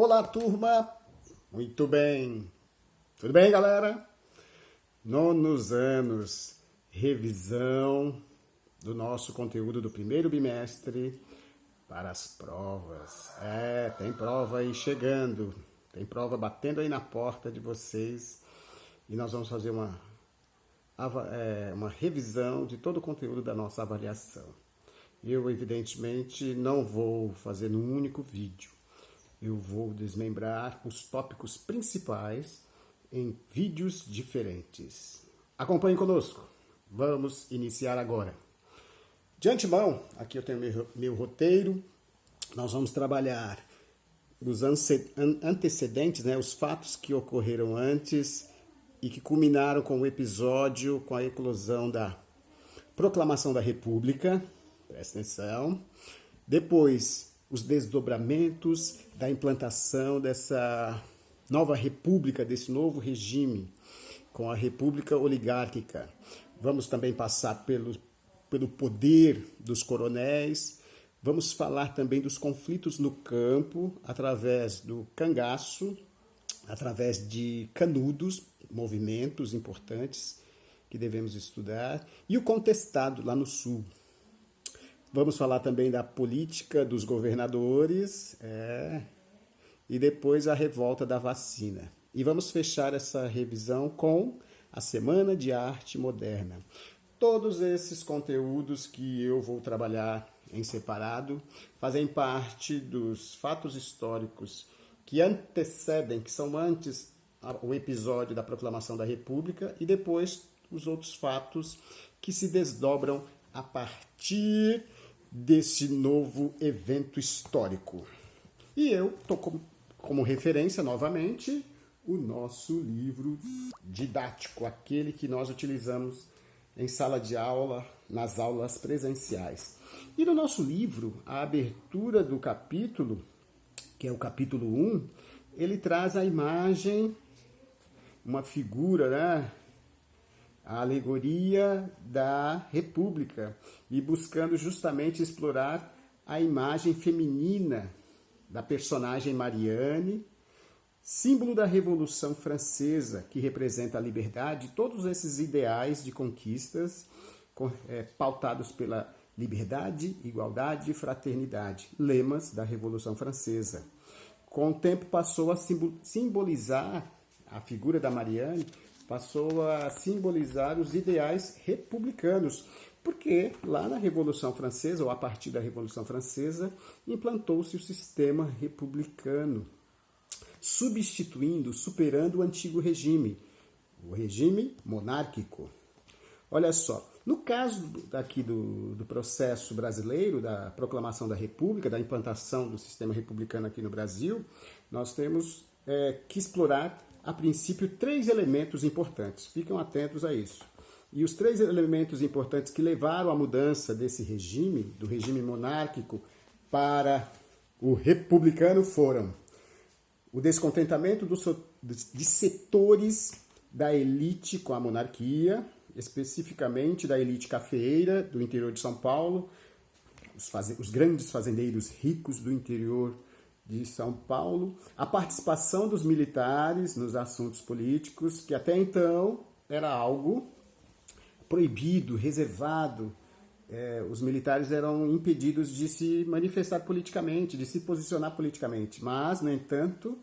Olá, turma! Muito bem! Tudo bem, galera? Nonos anos, revisão do nosso conteúdo do primeiro bimestre para as provas. Tem prova aí chegando, tem prova batendo aí na porta de vocês e nós vamos fazer uma revisão de todo o conteúdo da nossa avaliação. Eu, evidentemente, não vou fazer num único vídeo. Eu vou desmembrar os tópicos principais em vídeos diferentes. Acompanhe conosco. Vamos iniciar agora. De antemão, aqui eu tenho meu roteiro. Nós vamos trabalhar os antecedentes, os fatos que ocorreram antes e que culminaram com o episódio, com a eclosão da Proclamação da República. Presta atenção. Depois, os desdobramentos da implantação dessa nova república, desse novo regime, com a república oligárquica. Vamos também passar pelo poder dos coronéis. Vamos falar também dos conflitos no campo, através do cangaço, através de canudos, movimentos importantes que devemos estudar, e o contestado lá no sul. Vamos falar também da política dos governadores e depois a revolta da vacina. E vamos fechar essa revisão com a Semana de Arte Moderna. Todos esses conteúdos que eu vou trabalhar em separado fazem parte dos fatos históricos que antecedem, que são antes o episódio da Proclamação da República e depois os outros fatos que se desdobram a partir desse novo evento histórico. E eu estou como referência, novamente, o nosso livro didático, aquele que nós utilizamos em sala de aula, nas aulas presenciais. E no nosso livro, a abertura do capítulo, que é o capítulo 1, ele traz a imagem, uma figura, a alegoria da República, e buscando justamente explorar a imagem feminina da personagem Marianne, símbolo da Revolução Francesa, que representa a liberdade, todos esses ideais de conquistas pautados pela liberdade, igualdade e fraternidade, lemas da Revolução Francesa. Com o tempo passou a simbolizar, a figura da Marianne passou a simbolizar os ideais republicanos, porque lá na Revolução Francesa, ou a partir da Revolução Francesa, implantou-se o sistema republicano, substituindo, superando o antigo regime, o regime monárquico. Olha só, no caso aqui do processo brasileiro, da proclamação da República, da implantação do sistema republicano aqui no Brasil, nós temos que explorar, a princípio, 3 elementos importantes. Fiquem atentos a isso. E os 3 elementos importantes que levaram à mudança desse regime, do regime monárquico para o republicano, foram o descontentamento de setores da elite com a monarquia, especificamente da elite cafeeira do interior de São Paulo, os grandes fazendeiros ricos do interior de São Paulo, a participação dos militares nos assuntos políticos, que até então era algo proibido, reservado. Os militares eram impedidos de se manifestar politicamente, de se posicionar politicamente. Mas, no entanto,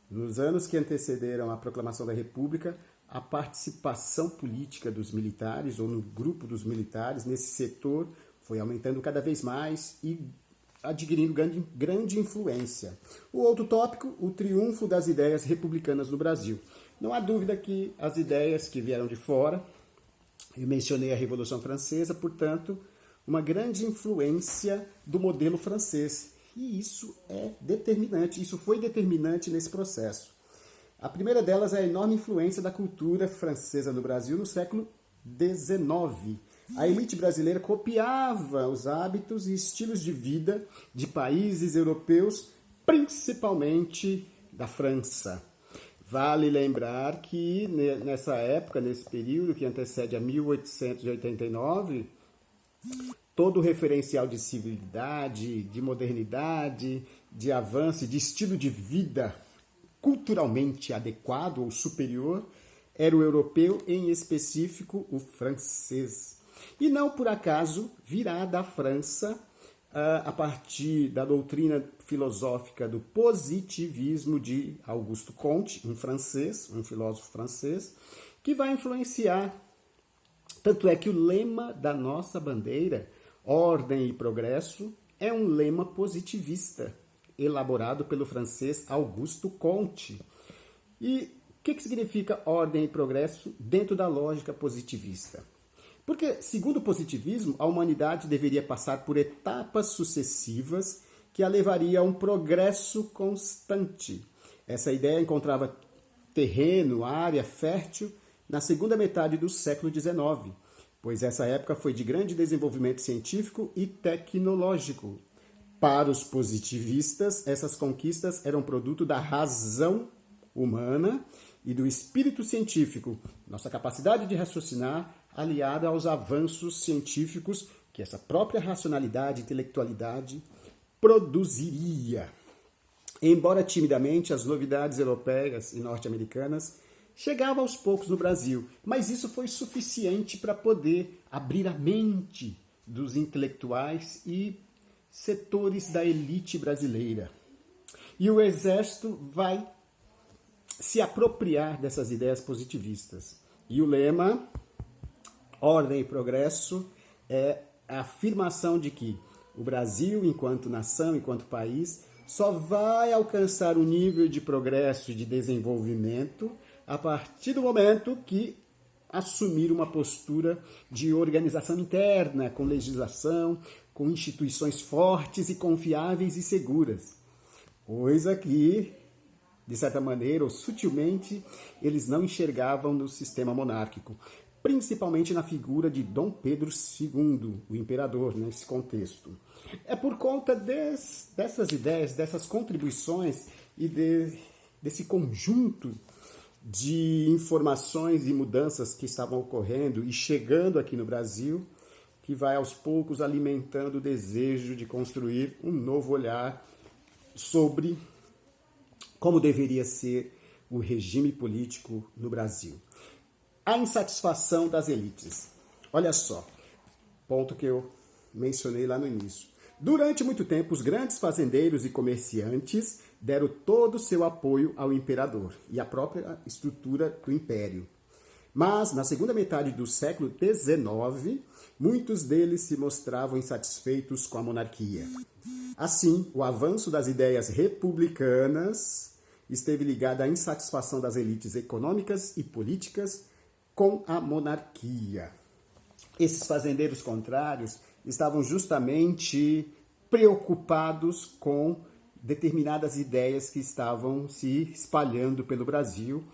nos anos que antecederam a proclamação da República, a participação política dos militares, ou no grupo dos militares, nesse setor, foi aumentando cada vez mais e adquirindo grande influência. O outro tópico, o triunfo das ideias republicanas no Brasil. Não há dúvida que as ideias que vieram de fora, eu mencionei a Revolução Francesa, portanto, uma grande influência do modelo francês. E isso é determinante, isso foi determinante nesse processo. A primeira delas é a enorme influência da cultura francesa no Brasil no século XIX. A elite brasileira copiava os hábitos e estilos de vida de países europeus, principalmente da França. Vale lembrar que nessa época, nesse período que antecede a 1889, todo o referencial de civilidade, de modernidade, de avanço, de estilo de vida culturalmente adequado ou superior, era o europeu, em específico o francês. E não por acaso virá da França a partir da doutrina filosófica do positivismo de Auguste Comte, um francês, um filósofo francês, que vai influenciar. Tanto é que o lema da nossa bandeira, ordem e progresso, é um lema positivista, elaborado pelo francês Auguste Comte. E o que significa ordem e progresso dentro da lógica positivista? Porque, segundo o positivismo, a humanidade deveria passar por etapas sucessivas que a levaria a um progresso constante. Essa ideia encontrava terreno, área fértil na segunda metade do século XIX, pois essa época foi de grande desenvolvimento científico e tecnológico. Para os positivistas, essas conquistas eram produto da razão humana e do espírito científico, nossa capacidade de raciocinar aliada aos avanços científicos que essa própria racionalidade e intelectualidade produziria. Embora timidamente, as novidades europeias e norte-americanas chegavam aos poucos no Brasil, mas isso foi suficiente para poder abrir a mente dos intelectuais e setores da elite brasileira. E o Exército vai se apropriar dessas ideias positivistas. E o lema, ordem e progresso, é a afirmação de que o Brasil, enquanto nação, enquanto país, só vai alcançar um nível de progresso e de desenvolvimento a partir do momento que assumir uma postura de organização interna, com legislação, com instituições fortes e confiáveis e seguras. Coisa que, de certa maneira, ou sutilmente, eles não enxergavam no sistema monárquico, principalmente na figura de Dom Pedro II, o imperador, nesse contexto. É por conta dessas ideias, dessas contribuições e desse conjunto de informações e mudanças que estavam ocorrendo e chegando aqui no Brasil, que vai aos poucos alimentando o desejo de construir um novo olhar sobre como deveria ser o regime político no Brasil. A insatisfação das elites. Olha só, ponto que eu mencionei lá no início. Durante muito tempo, os grandes fazendeiros e comerciantes deram todo o seu apoio ao imperador e à própria estrutura do império. Mas, na segunda metade do século XIX, muitos deles se mostravam insatisfeitos com a monarquia. Assim, o avanço das ideias republicanas esteve ligado à insatisfação das elites econômicas e políticas com a monarquia. Esses fazendeiros contrários estavam justamente preocupados com determinadas ideias que estavam se espalhando pelo Brasil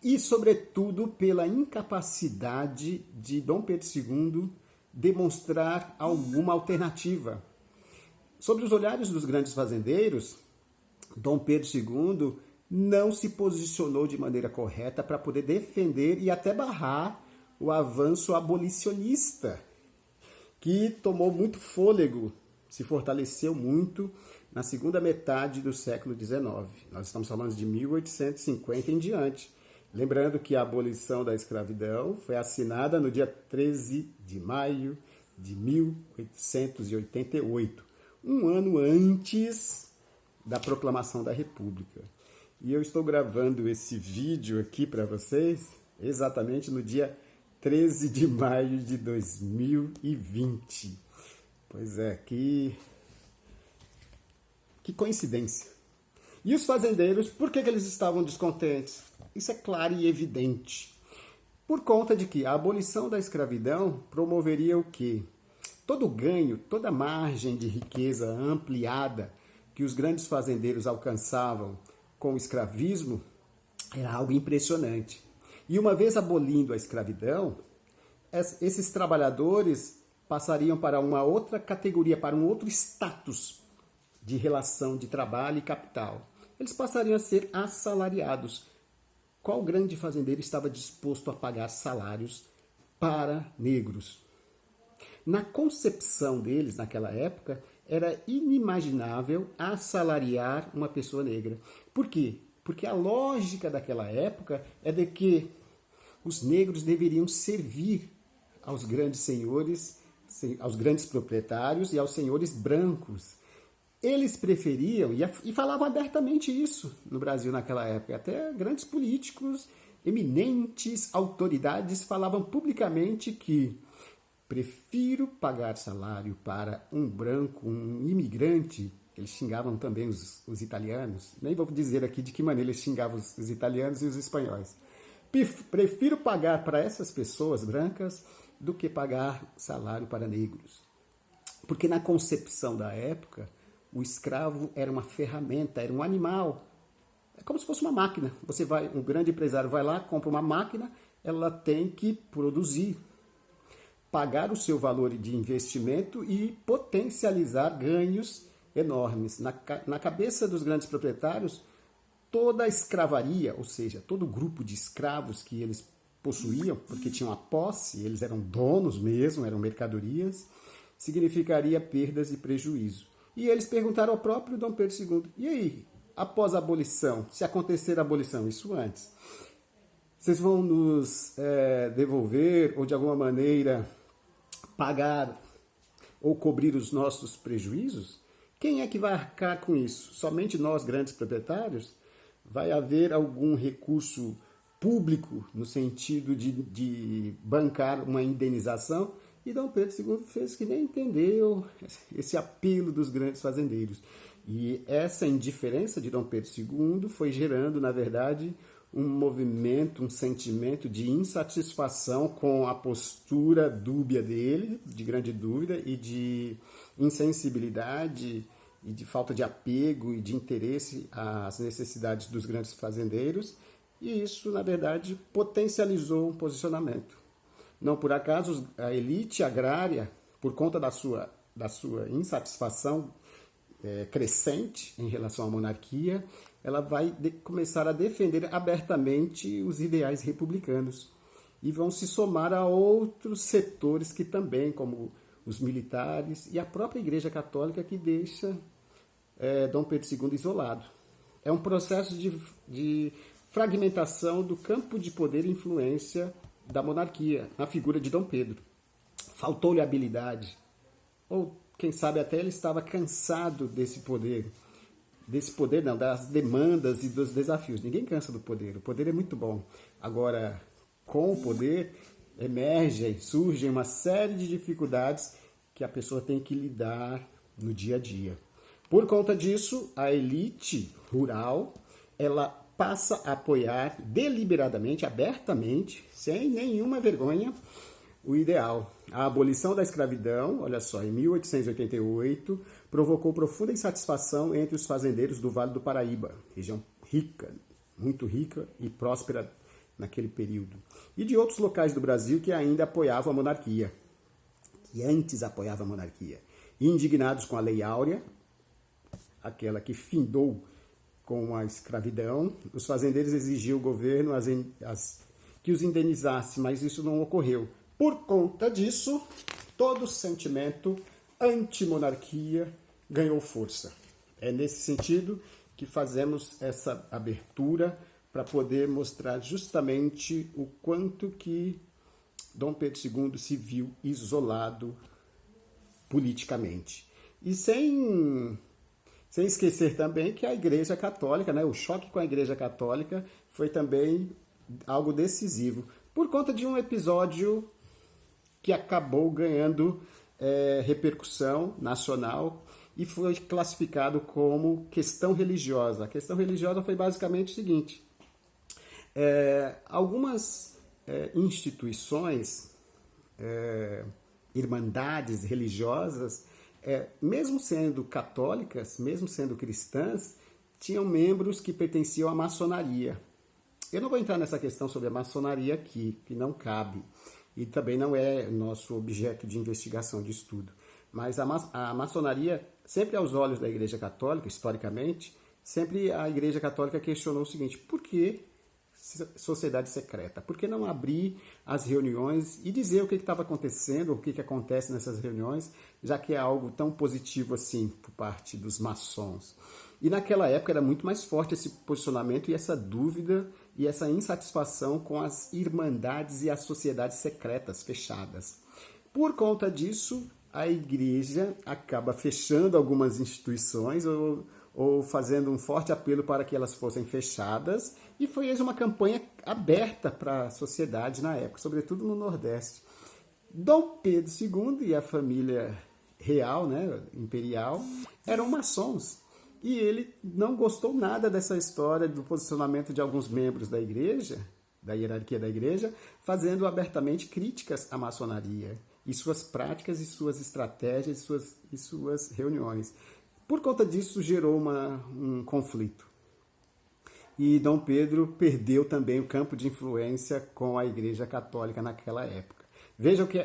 e, sobretudo, pela incapacidade de Dom Pedro II demonstrar alguma alternativa. Sobre os olhares dos grandes fazendeiros, Dom Pedro II não se posicionou de maneira correta para poder defender e até barrar o avanço abolicionista, que tomou muito fôlego, se fortaleceu muito na segunda metade do século XIX. Nós estamos falando de 1850 em diante. Lembrando que a abolição da escravidão foi assinada no dia 13 de maio de 1888, um ano antes da proclamação da República. E eu estou gravando esse vídeo aqui para vocês exatamente no dia 13 de maio de 2020. Pois é, que coincidência. E os fazendeiros, por que eles estavam descontentes? Isso é claro e evidente. Por conta de que a abolição da escravidão promoveria o quê? Todo ganho, toda margem de riqueza ampliada que os grandes fazendeiros alcançavam com o escravismo era algo impressionante. E uma vez abolindo a escravidão, esses trabalhadores passariam para uma outra categoria, para um outro status de relação de trabalho e capital. Eles passariam a ser assalariados. Qual grande fazendeiro estava disposto a pagar salários para negros? Na concepção deles, naquela época, era inimaginável assalariar uma pessoa negra. Por quê? Porque a lógica daquela época é de que os negros deveriam servir aos grandes senhores, aos grandes proprietários e aos senhores brancos. Eles preferiam, e falavam abertamente isso no Brasil naquela época, até grandes políticos, eminentes autoridades falavam publicamente que prefiro pagar salário para um branco, um imigrante. Eles xingavam também os italianos, nem vou dizer aqui de que maneira eles xingavam os italianos e os espanhóis. Prefiro pagar para essas pessoas brancas do que pagar salário para negros. Porque na concepção da época, o escravo era uma ferramenta, era um animal. É como se fosse uma máquina. Um grande empresário vai lá, compra uma máquina, ela tem que produzir, pagar o seu valor de investimento e potencializar ganhos enormes. Na cabeça dos grandes proprietários, toda a escravaria, ou seja, todo o grupo de escravos que eles possuíam, porque tinham a posse, eles eram donos mesmo, eram mercadorias, significaria perdas e prejuízo. E eles perguntaram ao próprio Dom Pedro II, e aí, após a abolição, se acontecer a abolição, isso antes, vocês vão nos devolver ou de alguma maneira pagar ou cobrir os nossos prejuízos? Quem é que vai arcar com isso? Somente nós, grandes proprietários? Vai haver algum recurso público no sentido de bancar uma indenização? E Dom Pedro II fez que nem entendeu esse apelo dos grandes fazendeiros. E essa indiferença de Dom Pedro II foi gerando, na verdade, um movimento, um sentimento de insatisfação com a postura dúbia dele, de grande dúvida e de insensibilidade e de falta de apego e de interesse às necessidades dos grandes fazendeiros. E isso, na verdade, potencializou um posicionamento. Não por acaso, a elite agrária, por conta da sua insatisfação crescente em relação à monarquia, ela vai começar a defender abertamente os ideais republicanos e vão se somar a outros setores que também, como os militares e a própria Igreja Católica, que deixa Dom Pedro II isolado. É um processo de fragmentação do campo de poder e influência da monarquia, na figura de Dom Pedro. Faltou-lhe habilidade, ou quem sabe até ele estava cansado desse poder não, das demandas e dos desafios. Ninguém cansa do poder, o poder é muito bom. Agora, com o poder, surgem uma série de dificuldades que a pessoa tem que lidar no dia a dia. Por conta disso, a elite rural, ela passa a apoiar deliberadamente, abertamente, sem nenhuma vergonha, o ideal. A abolição da escravidão, olha só, em 1888, provocou profunda insatisfação entre os fazendeiros do Vale do Paraíba, região rica, muito rica e próspera naquele período, e de outros locais do Brasil que ainda apoiavam a monarquia, que antes apoiavam a monarquia. Indignados com a Lei Áurea, aquela que findou com a escravidão, os fazendeiros exigiam ao governo que os indenizasse, mas isso não ocorreu. Por conta disso, todo o sentimento anti-monarquia ganhou força. É nesse sentido que fazemos essa abertura para poder mostrar justamente o quanto que Dom Pedro II se viu isolado politicamente. E sem esquecer também que a Igreja Católica, o choque com a Igreja Católica foi também algo decisivo, por conta de um episódio que acabou ganhando repercussão nacional e foi classificado como questão religiosa. A questão religiosa foi basicamente o seguinte: algumas instituições, irmandades religiosas, mesmo sendo católicas, mesmo sendo cristãs, tinham membros que pertenciam à maçonaria. Eu não vou entrar nessa questão sobre a maçonaria aqui, que não cabe, e também não é nosso objeto de investigação, de estudo. Mas a maçonaria, sempre aos olhos da Igreja Católica, historicamente, sempre a Igreja Católica questionou o seguinte: por que sociedade secreta? Por que não abrir as reuniões e dizer o que estava acontecendo, o que acontece nessas reuniões, já que é algo tão positivo assim por parte dos maçons? E naquela época era muito mais forte esse posicionamento e essa dúvida e essa insatisfação com as irmandades e as sociedades secretas fechadas. Por conta disso, a igreja acaba fechando algumas instituições ou fazendo um forte apelo para que elas fossem fechadas, e foi uma campanha aberta para a sociedade na época, sobretudo no Nordeste. Dom Pedro II e a família real, né, imperial, eram maçons, e ele não gostou nada dessa história do posicionamento de alguns membros da igreja, da hierarquia da igreja, fazendo abertamente críticas à maçonaria e suas práticas e suas estratégias e suas reuniões. Por conta disso, gerou um conflito. E Dom Pedro perdeu também o campo de influência com a Igreja Católica naquela época. Vejam que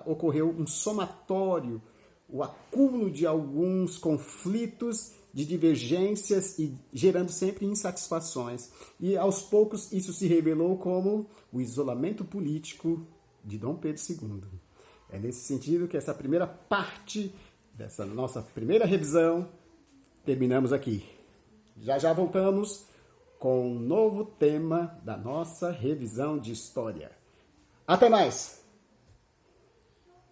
ocorreu um somatório, o acúmulo de alguns conflitos, de divergências e gerando sempre insatisfações. E aos poucos isso se revelou como o isolamento político de Dom Pedro II. É nesse sentido que essa primeira parte dessa nossa primeira revisão terminamos aqui. Já já voltamos com um novo tema da nossa revisão de história. Até mais!